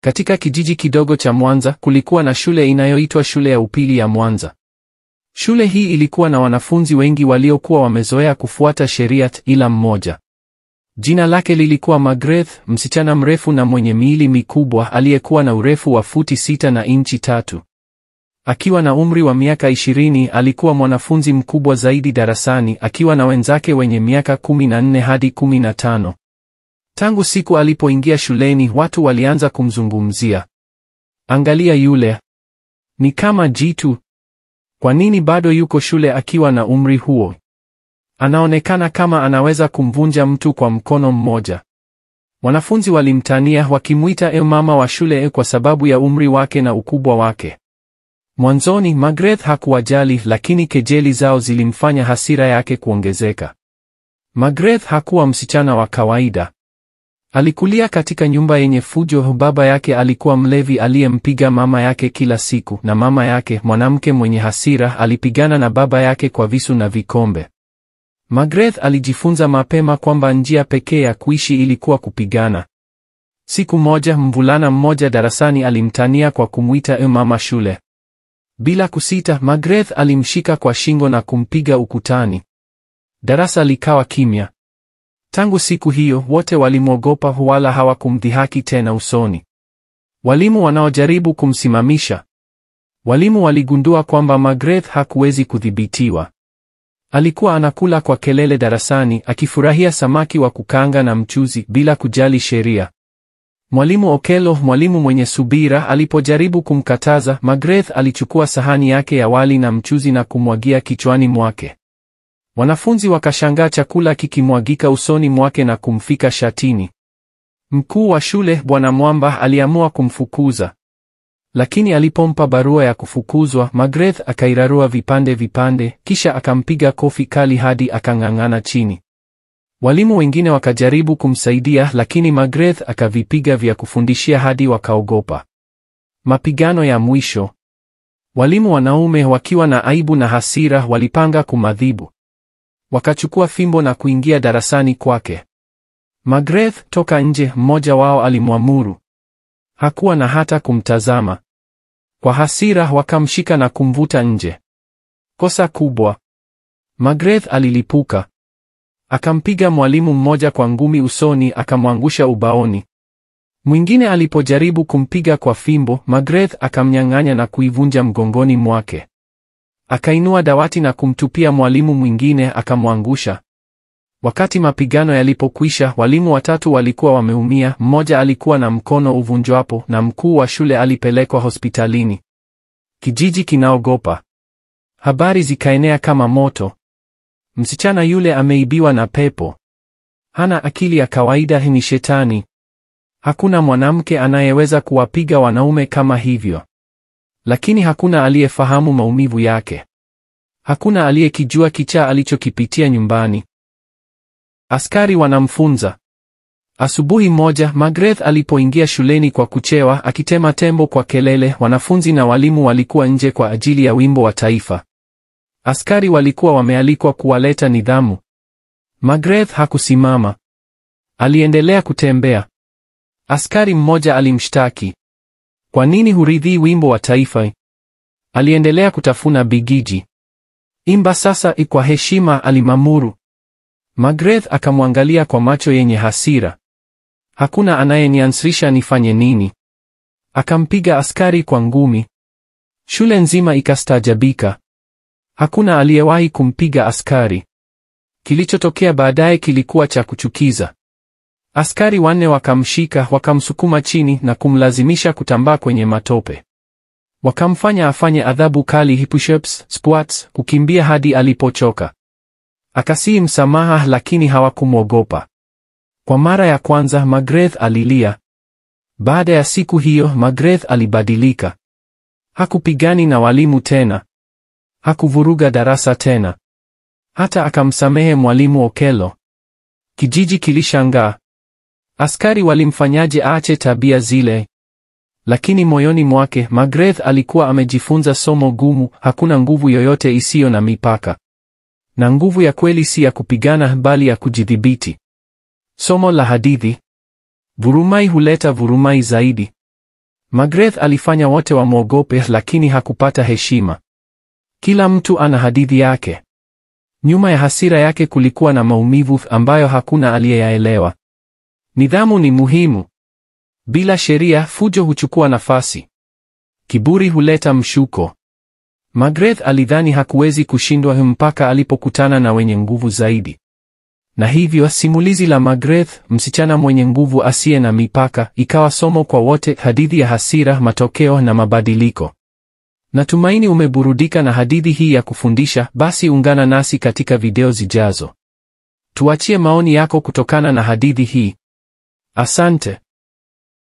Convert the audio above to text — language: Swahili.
Katika kijiji kidogo cha Mwanza kulikuwa na shule inayoitwa Shule ya Upili ya Mwanza. Shule hii ilikuwa na wanafunzi wengi waliokuwa wamezoea kufuata sheria ila mmoja. Jina lake lilikuwa Magreth, msichana mrefu na mwenye miili mikubwa aliyekuwa na urefu wa futi 6 na inchi 3. Akiwa na umri wa miaka 20 alikuwa mwanafunzi mkubwa zaidi darasani akiwa na wenzake wenye miaka 14 hadi 15. Tangu siku alipoingia shuleni watu walianza kumzungumzia. Angalia yule. Ni kama jitu. Kwa nini bado yuko shule akiwa na umri huo? Anaonekana kama anaweza kumvunja mtu kwa mkono mmoja. Wanafunzi walimtania wakimuita mama wa shule kwa sababu ya umri wake na ukubwa wake. Mwanzoni Magreth hakuwajali, lakini kejeli zao zilimfanya hasira yake kuongezeka. Magreth hakuwa msichana wa kawaida. Alikulia katika nyumba yenye fujo. Baba yake alikuwa mlevi aliyempiga mama yake kila siku, na mama yake, mwanamke mwenye hasira, alipigana na baba yake kwa visu na vikombe. Magreth alijifunza mapema kwamba njia pekee ya kuishi ilikuwa kupigana. Siku moja mvulana mmoja darasani alimtania kwa kumuita mama shule. Bila kusita, Magreth alimshika kwa shingo na kumpiga ukutani. Darasa likawa kimya. Tangu siku hiyo wote walimwogopa wala hawakumdhihaki tena usoni. Walimu wanaojaribu kumsimamisha. Walimu waligundua kwamba Magreth hakuwezi kudhibitiwa. Alikuwa anakula kwa kelele darasani, akifurahia samaki wa kukaanga na mchuzi bila kujali sheria. Mwalimu Okello, mwalimu mwenye subira, alipojaribu kumkataza, Magreth alichukua sahani yake ya wali na mchuzi na kumwagia kichwani mwake. Wanafunzi wakashangaa chakula kikimwagika usoni mwake na kumfika shatini. Mkuu wa shule, Bwana Mwamba, aliamua kumfukuza. Lakini alipompa barua ya kufukuzwa, Magreth akairarua vipande vipande, kisha akampiga kofi kali hadi akang'ang'ana chini. Walimu wengine wakajaribu kumsaidia, lakini Magreth akavipiga vya kufundishia hadi wakaogopa. Mapigano ya mwisho. Walimu wanaume wakiwa na aibu na hasira walipanga kumadhibu. Wakachukua fimbo na kuingia darasani kwake. Magreth, toka nje, mmoja wao alimwamuru. Hakuwa na hata kumtazama. Kwa hasira wakamshika na kumvuta nje. Kosa kubwa. Magreth alilipuka. Akampiga mwalimu mmoja kwa ngumi usoni, akamwangusha ubaoni. Mwingine alipojaribu kumpiga kwa fimbo, Magreth akamnyang'anya na kuivunja mgongoni mwake. Akainua dawati na kumtupia mwalimu mwingine, akamwangusha. Wakati mapigano yalipokwisha, walimu watatu walikuwa wameumia, mmoja alikuwa na mkono uvunjwapo na mkuu wa shule alipelekwa hospitalini. Kijiji kinaogopa. Habari zikaenea kama moto. Msichana yule ameibiwa na pepo. Hana akili ya kawaida, ni shetani. Hakuna mwanamke anayeweza kuwapiga wanaume kama hivyo. Lakini hakuna aliyefahamu maumivu yake. Hakuna aliyekijua kichaa alichokipitia nyumbani. Askari wanamfunza. Asubuhi moja, Magreth alipoingia shuleni kwa kuchewa, akitema tembo kwa kelele, wanafunzi na walimu walikuwa nje kwa ajili ya wimbo wa taifa. Askari walikuwa wamealikwa kuwaleta nidhamu. Magreth hakusimama. Aliendelea kutembea. Askari mmoja alimshtaki. Kwa nini huridhii wimbo wa taifa? Aliendelea kutafuna bigiji. Imba sasa kwa heshima, alimamuru. Magreth akamwangalia kwa macho yenye hasira. Hakuna anayeniamrisha nifanye nini. Akampiga askari kwa ngumi. Shule nzima ikastaajabika. Hakuna aliyewahi kumpiga askari. Kilichotokea baadaye kilikuwa cha kuchukiza. Askari 4 wakamshika, wakamsukuma chini na kumlazimisha kutambaa kwenye matope. Wakamfanya afanye adhabu kali, push-ups, squats, kukimbia hadi alipochoka. Akasihi msamaha, lakini hawakumwogopa. Kwa mara ya kwanza Magreth alilia. Baada ya siku hiyo Magreth alibadilika. Hakupigani na walimu tena. Hakuvuruga darasa tena. Hata akamsamehe mwalimu Okello. Kijiji kilishangaa. Askari walimfanyaje aache tabia zile? Lakini moyoni mwake Magreth alikuwa amejifunza somo gumu: hakuna nguvu yoyote isiyo na mipaka. Na nguvu ya kweli si ya kupigana bali ya kujidhibiti. Somo la hadithi. Vurumai huleta vurumai zaidi. Magreth alifanya wote wamwogope, lakini hakupata heshima. Kila mtu ana hadithi yake. Nyuma ya hasira yake kulikuwa na maumivu ambayo hakuna aliyeyaelewa. Nidhamu ni muhimu. Bila sheria, fujo huchukua nafasi. Kiburi huleta mshuko. Magreth alidhani hakuwezi kushindwa mpaka alipokutana na wenye nguvu zaidi. Na hivyo simulizi la Magreth, msichana mwenye nguvu asiye na mipaka, ikawa somo kwa wote, hadithi ya hasira, matokeo na mabadiliko. Natumaini umeburudika na hadithi hii ya kufundisha. Basi ungana nasi katika video zijazo. Tuachie maoni yako kutokana na hadithi hii. Asante.